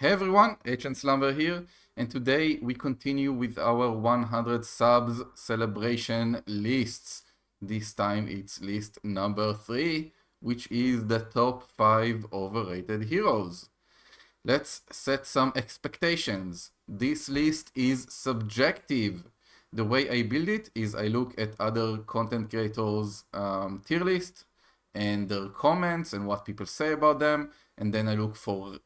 Hey everyone, Ancient Slumber here, and today we continue with our 100 subs celebration lists. This time it's list number 3, which is the top 5 overrated heroes. Let's set some expectations. This list is subjective. The way I build it is I look at other content creators' tier list and their comments and what people say about them, and then I look for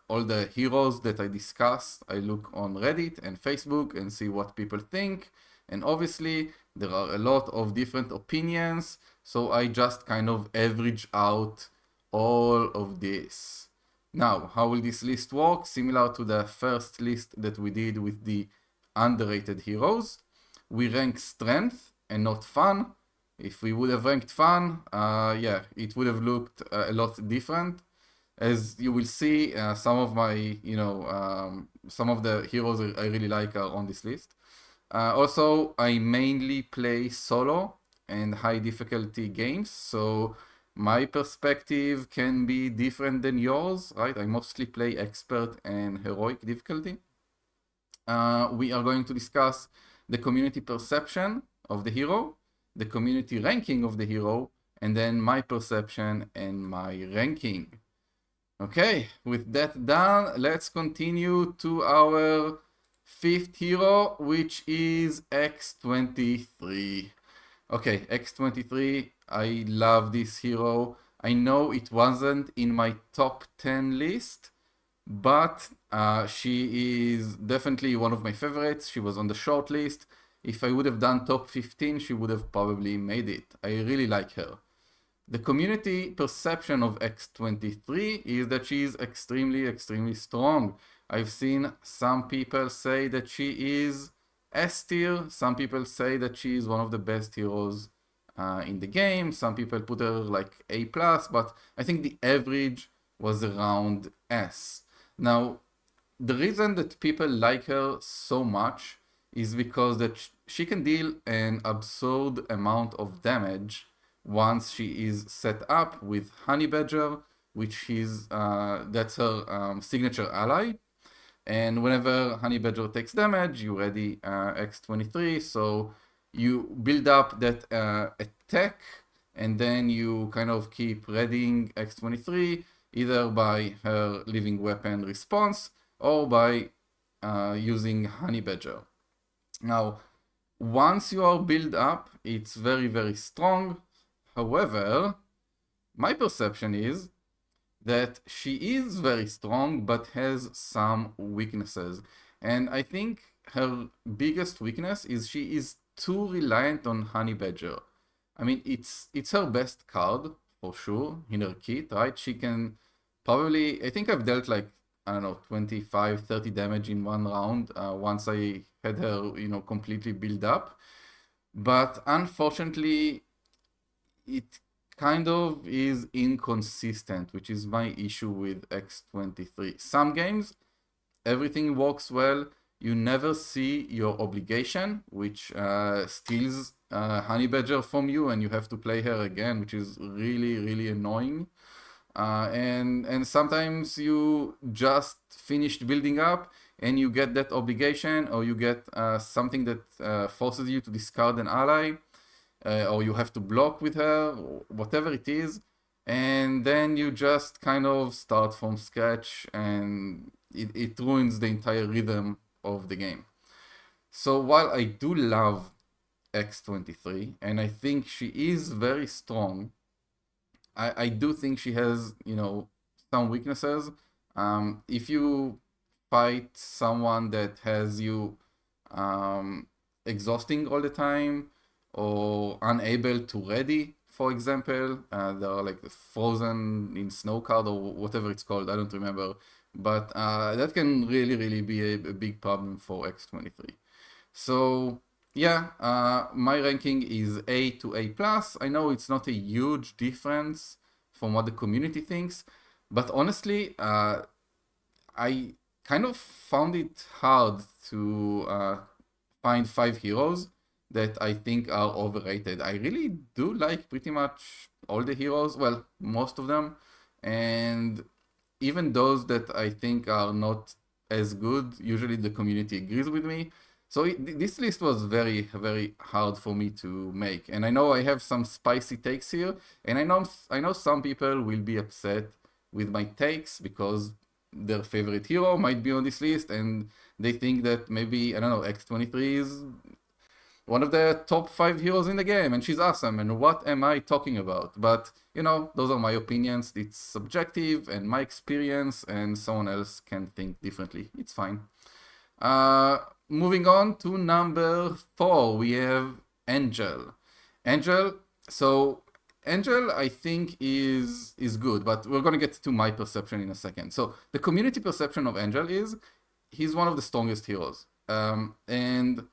all the heroes that I discuss. I look on Reddit and Facebook and see what people think, and obviously there are a lot of different opinions, so I just kind of average out all of this. Now, how will this list work? Similar to the first list that we did with the underrated heroes. We rank strength and not fun. If we would have ranked fun, yeah, it would have looked a lot different. As you will see, some of my, some of the heroes I really like are on this list. Also, I mainly play solo and high difficulty games, so my perspective can be different than yours, right? I mostly play expert and heroic difficulty. We are going to discuss the community perception of the hero, the community ranking of the hero, and then my perception and my ranking. Okay, with that done, let's continue to our fifth hero, which is X23. Okay, X23, I love this hero. I know it wasn't in my top 10 list, but she is definitely one of my favorites. She was on the short list. If I would have done top 15, she would have probably made it. I really like her. The community perception of X23 is that she is extremely strong. I've seen some people say that she is S tier. Some people say that she is one of the best heroes in the game. Some people put her like A+, but I think the average was around S. Now, the reason that people like her so much is because that she can deal an absurd amount of damage once she is set up with Honey Badger, which is that's her signature ally. And whenever Honey Badger takes damage, you ready X23. So you build up that attack, and then you kind of keep readying X23 either by her living weapon response or by using Honey Badger. Now, once you are built up, it's very strong. However, my perception is that she is very strong but has some weaknesses. And I think her biggest weakness is she is too reliant on Honey Badger. I mean, it's her best card for sure in her kit, right? She can probably, I think I've dealt like, I don't know, 25, 30 damage in one round once I had her, completely built up. But unfortunately, it kind of is inconsistent, which is my issue with X23. Some games, everything works well. You never see your obligation, which steals Honey Badger from you, and you have to play her again, which is really annoying. And sometimes you just finished building up and you get that obligation, or you get something that forces you to discard an ally, or you have to block with her, whatever it is, and then you just kind of start from scratch, and it ruins the entire rhythm of the game. So while I do love X23, and I think she is very strong, I do think she has, some weaknesses. If you fight someone that has you exhausting all the time, or unable to ready, for example, they are like frozen in snow card or whatever it's called, I don't remember, but that can really be a big problem for X23. So yeah, my ranking is A to A+. I know it's not a huge difference from what the community thinks, but honestly, I kind of found it hard to find 5 heroes that I think are overrated. I really do like pretty much all the heroes, well, most of them, and even those that I think are not as good, usually the community agrees with me. So this list was very, very hard for me to make. And I know I have some spicy takes here, and I know some people will be upset with my takes because their favorite hero might be on this list, and they think that maybe, I don't know, X23 is one of the top 5 heroes in the game, and she's awesome, and what am I talking about? But, those are my opinions. It's subjective and my experience, and someone else can think differently. It's fine. Uh, Moving on to number 4, we have Angel. Angel, so Angel, I think is good, but we're gonna get to my perception in a second. So the community perception of Angel is he's one of the strongest heroes, and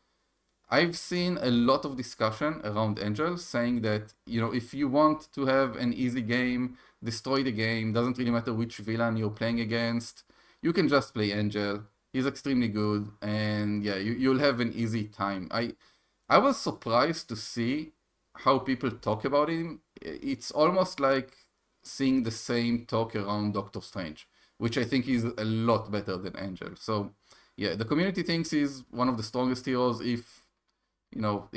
I've seen a lot of discussion around Angel saying that, if you want to have an easy game, destroy the game, doesn't really matter which villain you're playing against, you can just play Angel. He's extremely good, and yeah, you'll have an easy time. I was surprised to see how people talk about him. It's almost like seeing the same talk around Doctor Strange, which I think is a lot better than Angel. So yeah, the community thinks he's one of the strongest heroes, if not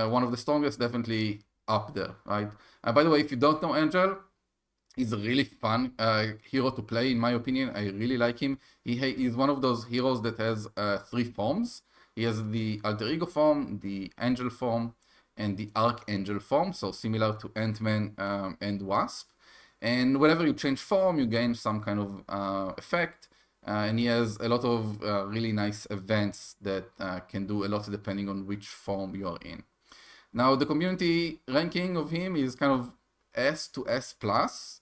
one of the strongest, definitely up there, right? By the way, if you don't know Angel, he's a really fun hero to play, in my opinion. I really like him. He's one of those heroes that has 3 forms. He has the alter ego form, the angel form, and the archangel form, so similar to Ant-Man and Wasp. And whenever you change form, you gain some kind of effect. And he has a lot of really nice events that can do a lot depending on which form you are in. Now, the community ranking of him is kind of S to S plus,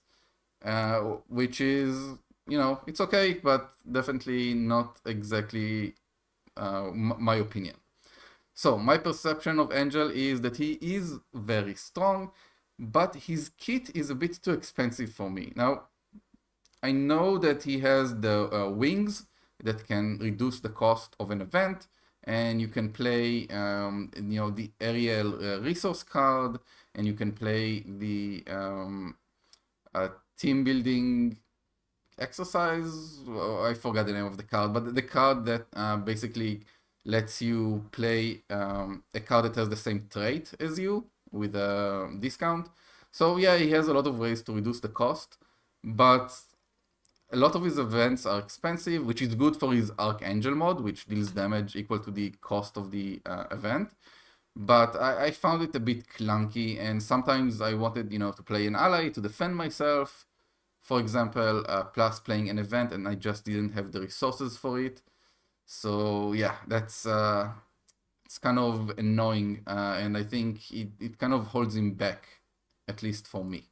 which is, it's okay, but definitely not exactly my opinion. So my perception of Angel is that he is very strong, but his kit is a bit too expensive for me. Now, I know that he has the wings that can reduce the cost of an event, and you can play, the aerial resource card, and you can play the team building exercise. I forgot the name of the card, but the card that basically lets you play a card that has the same trait as you with a discount. So yeah, he has a lot of ways to reduce the cost, but a lot of his events are expensive, which is good for his Archangel mod, which deals damage equal to the cost of the event. But I found it a bit clunky, and sometimes I wanted, to play an ally to defend myself, for example, plus playing an event, and I just didn't have the resources for it. So yeah, that's it's kind of annoying, and I think it kind of holds him back, at least for me.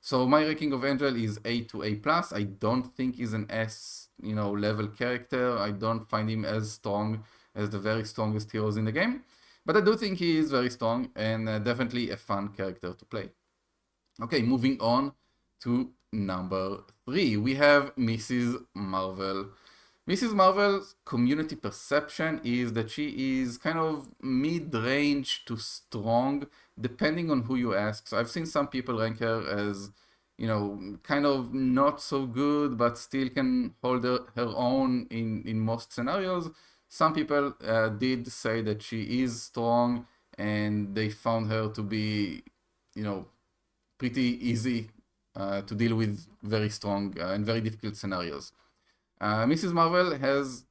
So my ranking of Angel is A to A plus. I don't think he's an S, level character. I don't find him as strong as the very strongest heroes in the game. But I do think he is very strong and definitely a fun character to play. Okay, moving on to number 3. We have Mrs. Marvel. Mrs. Marvel's community perception is that she is kind of mid-range to strong, depending on who you ask. So I've seen some people rank her as, kind of not so good, but still can hold her own in most scenarios. Some people did say that she is strong, and they found her to be, pretty easy to deal with very strong and very difficult scenarios. Mrs. Marvel has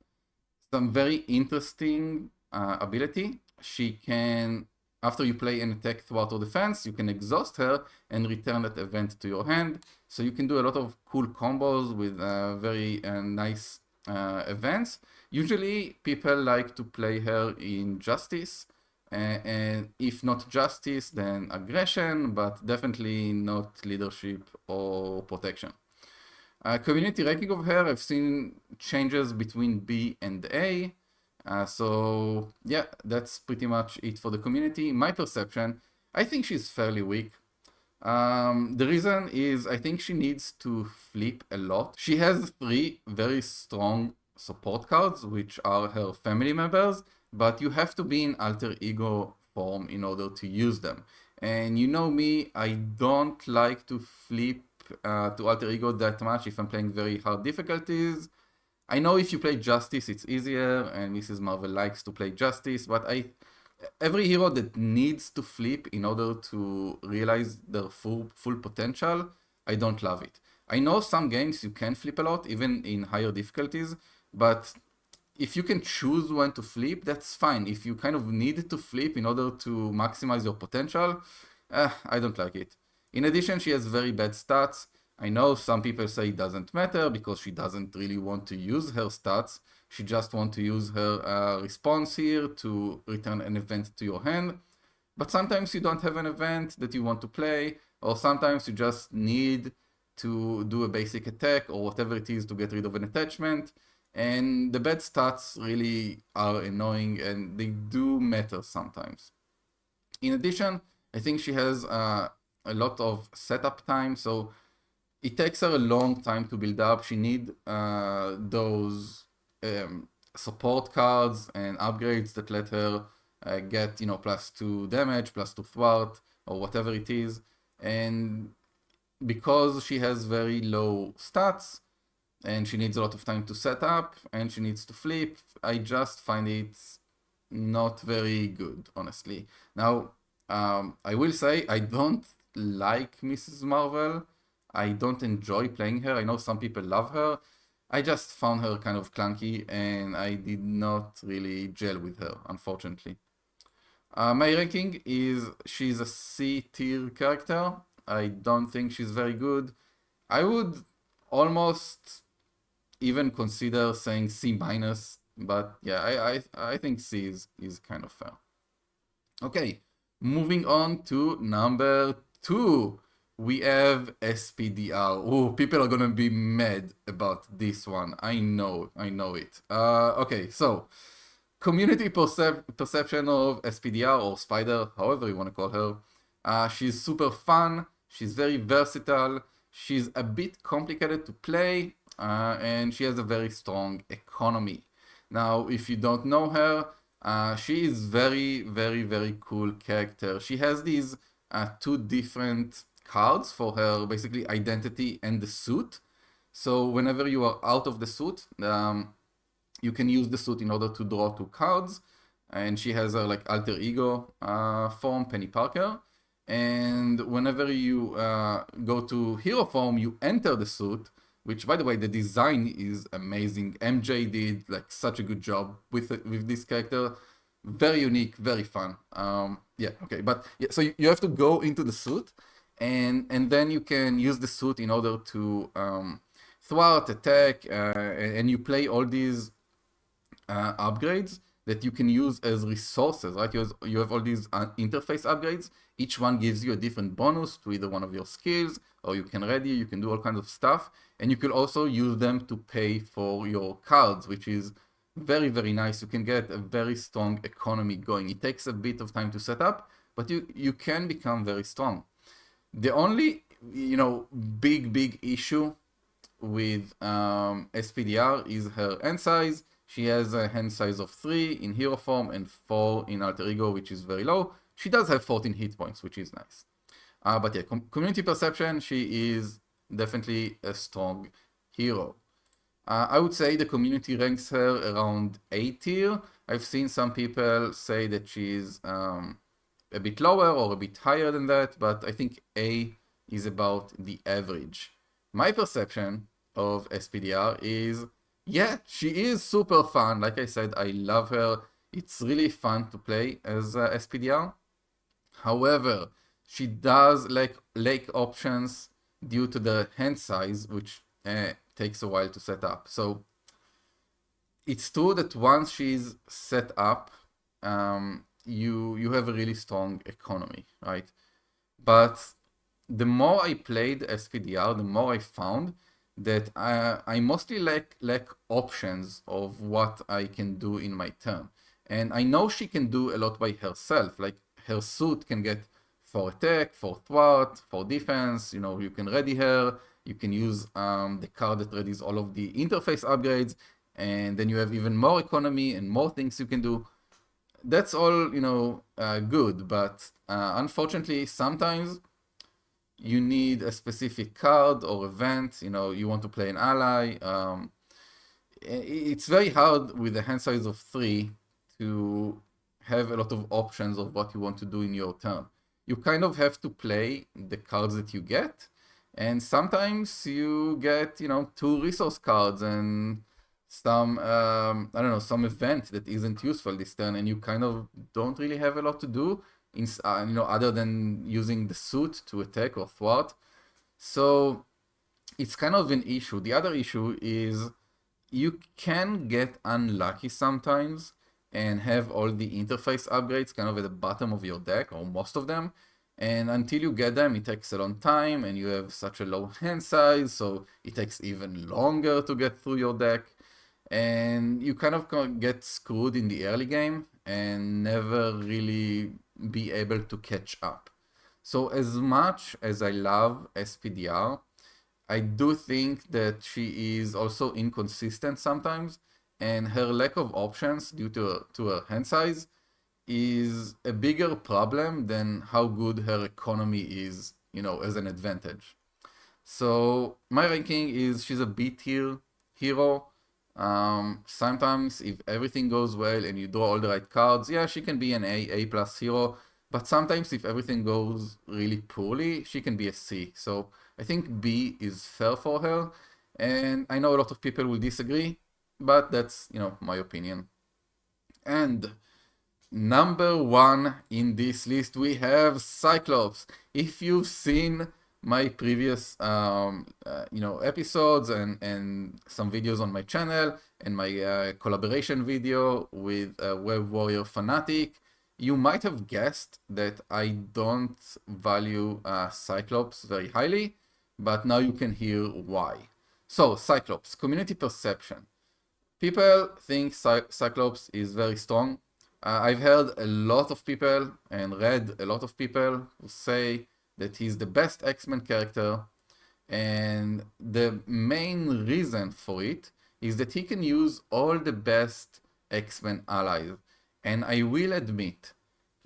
some very interesting ability. She can, after you play an attack throughout or defense, you can exhaust her and return that event to your hand. So you can do a lot of cool combos with very nice events. Usually people like to play her in Justice, and if not Justice, then Aggression, but definitely not Leadership or Protection. Community ranking of her, I've seen changes between B and A. So yeah, that's pretty much it for the community. My perception, I think she's fairly weak. The reason is I think she needs to flip a lot. She has 3 very strong support cards, which are her family members, but you have to be in alter ego form in order to use them. And you know me, I don't like to flip to Alter Ego that much if I'm playing very hard difficulties. I know if you play Justice, it's easier, and Mrs. Marvel likes to play Justice, but every hero that needs to flip in order to realize their full potential, I don't love it. I know some games you can flip a lot, even in higher difficulties, but if you can choose when to flip, that's fine. If you kind of need to flip in order to maximize your potential, I don't like it. In addition, she has very bad stats. I know some people say it doesn't matter because she doesn't really want to use her stats. She just wants to use her response here to return an event to your hand. But sometimes you don't have an event that you want to play, or sometimes you just need to do a basic attack or whatever it is to get rid of an attachment. And the bad stats really are annoying and they do matter sometimes. In addition, I think she has a lot of setup time, so it takes her a long time to build up. She need those support cards and upgrades that let her get, +2 damage, +2 thwart, or whatever it is. And because she has very low stats, and she needs a lot of time to set up, and she needs to flip, I just find it not very good, honestly. Now, I will say I don't like Mrs. Marvel. I don't enjoy playing her. I know some people love her. I just found her kind of clunky, and I did not really gel with her, unfortunately. My ranking is she's a C tier character. I don't think she's very good. I would almost even consider saying C minus, but yeah, I think C is kind of fair. Okay, moving on to number 2. We have SPDR. Oh, people are gonna be mad about this one. I know it. Okay, so community perception of SPDR or Spider, however you want to call her. She's super fun. She's very versatile. She's a bit complicated to play, and she has a very strong economy. Now, if you don't know her, she is very, very, very cool character. She has these 2 different cards for her, basically identity and the suit. So whenever you are out of the suit, you can use the suit in order to draw 2 cards. And she has her like alter ego form, Penny Parker. And whenever you go to hero form, you enter the suit, which, by the way, the design is amazing. MJ did like such a good job with this character. Very unique, very fun. Yeah, okay, but yeah, so you have to go into the suit, and then you can use the suit in order to thwart, attack, and you play all these upgrades that you can use as resources, right? You have all these interface upgrades. Each one gives you a different bonus to either one of your skills, or you can ready, you can do all kinds of stuff. And you can also use them to pay for your cards, which is very, very nice. You can get a very strong economy going. It takes a bit of time to set up, but you can become very strong. The only, big issue with SPDR is her hand size. She has a hand size of 3 in hero form and 4 in alter ego, which is very low. She does have 14 hit points, which is nice. But yeah, community perception, she is definitely a strong hero. I would say the community ranks her around A tier. I've seen some people say that she's a bit lower or a bit higher than that, but I think A is about the average. My perception of SPDR is, yeah, she is super fun. Like I said, I love her. It's really fun to play as SPDR. However, she does lack options due to the hand size, which takes a while to set up. So it's true that once she's set up, you have a really strong economy, right? But the more I played SPDR, the more I found that I mostly lack options of what I can do in my turn. And I know she can do a lot by herself, like her suit can get 4 attack, 4 thwart, 4 defense, you can ready her, you can use the card that readies all of the interface upgrades, and then you have even more economy and more things you can do. That's all, good, but unfortunately, sometimes you need a specific card or event, you want to play an ally. It's very hard with a hand size of 3 to have a lot of options of what you want to do in your turn. You kind of have to play the cards that you get, and sometimes you get, 2 resource cards and some, I don't know, some event that isn't useful this turn, and you kind of don't really have a lot to do, other than using the suit to attack or thwart. So it's kind of an issue. The other issue is you can get unlucky sometimes and have all the interface upgrades kind of at the bottom of your deck, or most of them. And until you get them, it takes a long time, and you have such a low hand size, so it takes even longer to get through your deck. And you kind of get screwed in the early game and never really be able to catch up. So as much as I love SPDR, I do think that she is also inconsistent sometimes, and her lack of options due to her hand size is a bigger problem than how good her economy is, as an advantage. So my ranking is she's a B tier hero. Sometimes if everything goes well and you draw all the right cards, yeah, she can be an A plus hero. But sometimes if everything goes really poorly, she can be a C. So I think B is fair for her. And I know a lot of people will disagree, but that's, my opinion. And number 1 in this list, we have Cyclops. If you've seen my previous episodes and some videos on my channel and my collaboration video with Web Warrior Fanatic, you might have guessed that I don't value Cyclops very highly, but now you can hear why. So Cyclops, community perception. People think Cyclops is very strong. I've heard a lot of people and read a lot of people who say that he's the best X-Men character, and the main reason for it is that he can use all the best X-Men allies. And I will admit,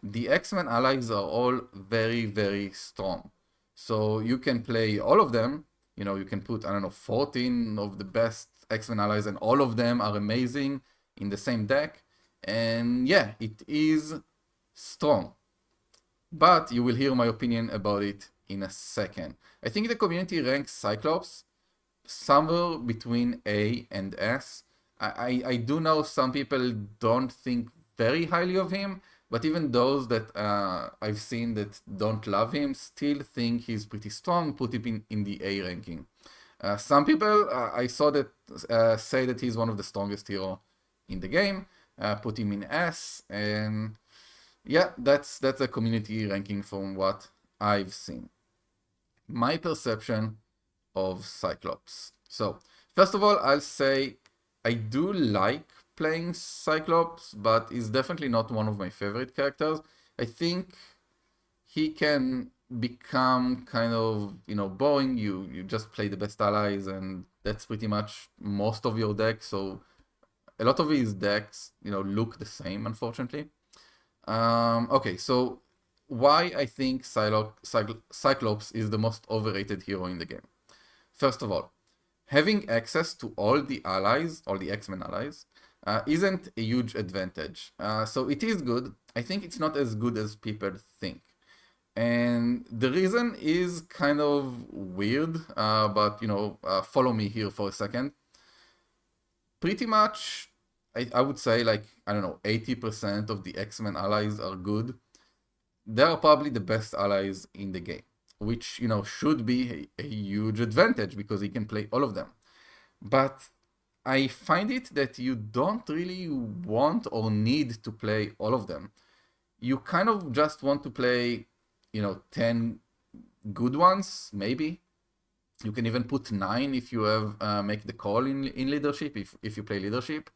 the X-Men allies are all very, very strong. So you can play all of them, you can put, I don't know, 14 of the best X-Men allies, and all of them are amazing in the same deck. And yeah, it is strong. But you will hear my opinion about it in a second. I think the community ranks Cyclops somewhere between A and S. I do know some people don't think very highly of him, but even those that I've seen that don't love him still think he's pretty strong, put him in the A ranking. Some people I saw that say that he's one of the strongest hero in the game, put him in S, and yeah, that's a community ranking from what I've seen. My perception of Cyclops. So, first of all, I'll say I do like playing Cyclops, but he's definitely not one of my favorite characters. I think he can become kind of, boring. You just play the best allies, and that's pretty much most of your deck. So a lot of his decks, look the same, unfortunately. Okay, so why I think Cyclops is the most overrated hero in the game. First of all, having access to all the allies, all the X-Men allies, isn't a huge advantage. So it is good. I think it's not as good as people think. And the reason is kind of weird, but follow me here for a second. Pretty much, I would say, like, I don't know, 80% of the X-Men allies are good. They are probably the best allies in the game, which, should be a huge advantage because he can play all of them. But I find it that you don't really want or need to play all of them. You kind of just want to play, 10 good ones, maybe. You can even put 9 if you have make the call in leadership, if you play leadership.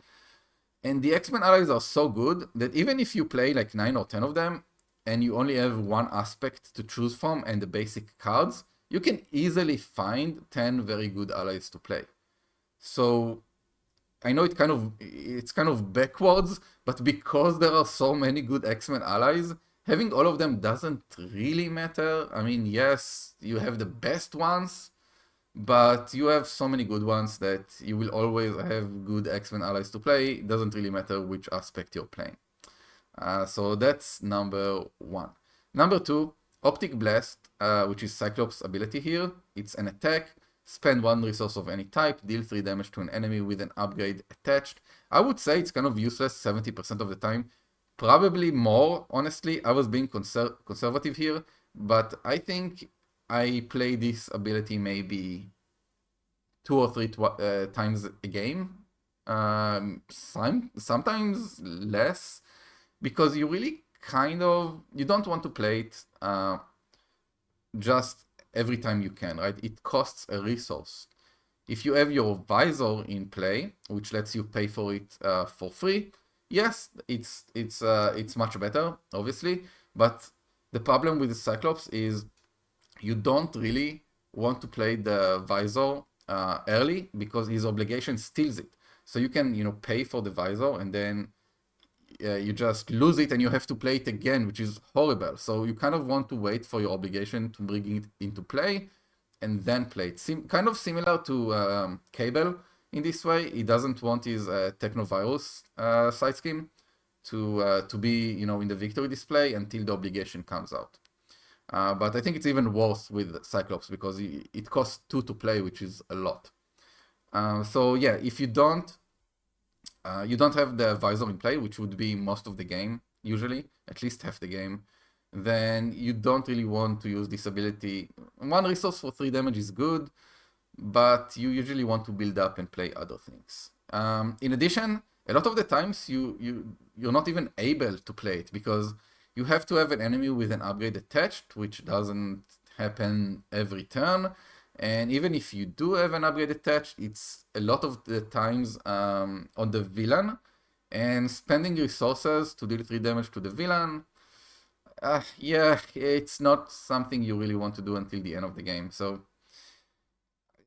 And the X-Men allies are so good that even if you play like 9 or 10 of them, and you only have one aspect to choose from and the basic cards, you can easily find 10 very good allies to play. So I know it's kind of backwards, but because there are so many good X-Men allies, having all of them doesn't really matter. I mean, yes, you have the best ones, but you have so many good ones that you will always have good X-Men allies to play. It doesn't really matter which aspect you're playing. So that's number one. Number two, Optic Blast, which is Cyclops' ability here. It's an attack. Spend one resource of any type, deal 3 damage to an enemy with an upgrade attached. I would say it's kind of useless 70% of the time. Probably more, honestly. I was being conservative here, but I think I play this ability maybe 2 or 3 times a game. Sometimes less, because you really you don't want to play it just every time you can, right? It costs a resource. If you have your visor in play, which lets you pay for it for free, yes, it's much better, obviously. But the problem with the Cyclops is you don't really want to play the visor early, because his obligation steals it. So you can, pay for the visor, and then you just lose it and you have to play it again, which is horrible. So you kind of want to wait for your obligation to bring it into play and then play it. Kind of similar to Cable in this way. He doesn't want his Technovirus side scheme to be, in the victory display until the obligation comes out. But I think it's even worse with Cyclops, because it costs 2 to play, which is a lot. So yeah, if you don't have the visor in play, which would be most of the game, usually, at least half the game, then you don't really want to use this ability. 1 resource for 3 damage is good, but you usually want to build up and play other things. In addition, a lot of the times you're not even able to play it, because you have to have an enemy with an upgrade attached, which doesn't happen every turn. And even if you do have an upgrade attached, it's a lot of the times on the villain, and spending resources to deal 3 damage to the villain, yeah, it's not something you really want to do until the end of the game. So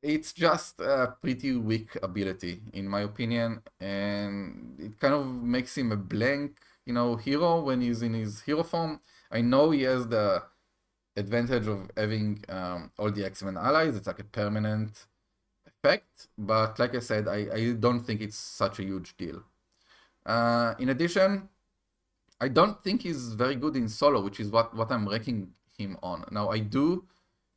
it's just a pretty weak ability, in my opinion, and it kind of makes him a blank, hero when he's in his hero form. I know he has the advantage of having all the X-Men allies. It's like a permanent effect, but like I said, I don't think it's such a huge deal. In addition, I don't think he's very good in solo, which is what I'm ranking him on. Now, I do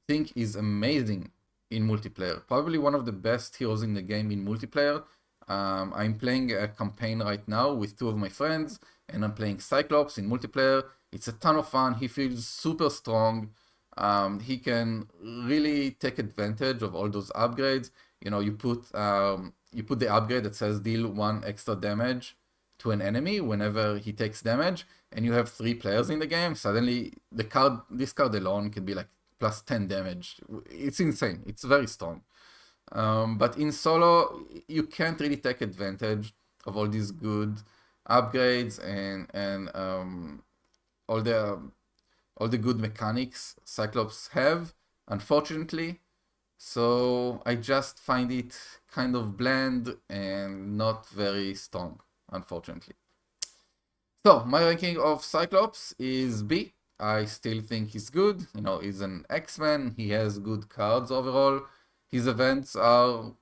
think he's amazing in multiplayer. Probably one of the best heroes in the game in multiplayer. I'm playing a campaign right now with 2 of my friends, and I'm playing Cyclops in multiplayer. It's a ton of fun. He feels super strong. He can really take advantage of all those upgrades. You put the upgrade that says deal 1 extra damage to an enemy whenever he takes damage, and you have 3 players in the game. Suddenly, this card alone can be like plus 10 damage. It's insane. It's very strong. But in solo, you can't really take advantage of all these good upgrades and all the good mechanics Cyclops have, unfortunately. So I just find it kind of bland and not very strong, unfortunately. So my ranking of Cyclops is B. I still think he's good. He's an X-Men. He has good cards overall. His events are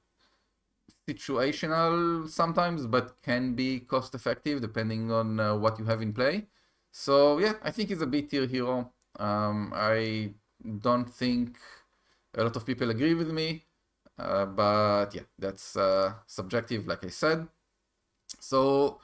situational sometimes, but can be cost effective depending on what you have in play. So yeah, I think he's a B-tier hero. I don't think a lot of people agree with me, but yeah, that's subjective, like I said. So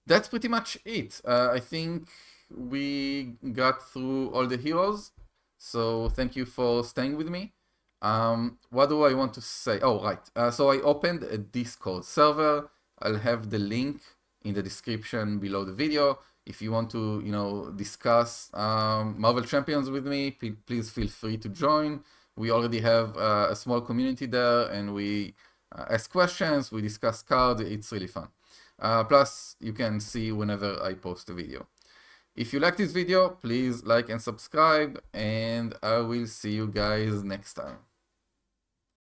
that's pretty much it. I think we got through all the heroes. So thank you for staying with me. What do I want to say? Oh, right. So I opened a Discord server. I'll have the link in the description below the video. If you want to, discuss Marvel Champions with me, please feel free to join. We already have a small community there, and we ask questions, we discuss cards. It's really fun. Plus, you can see whenever I post a video. If you like this video, please like and subscribe, and I will see you guys next time.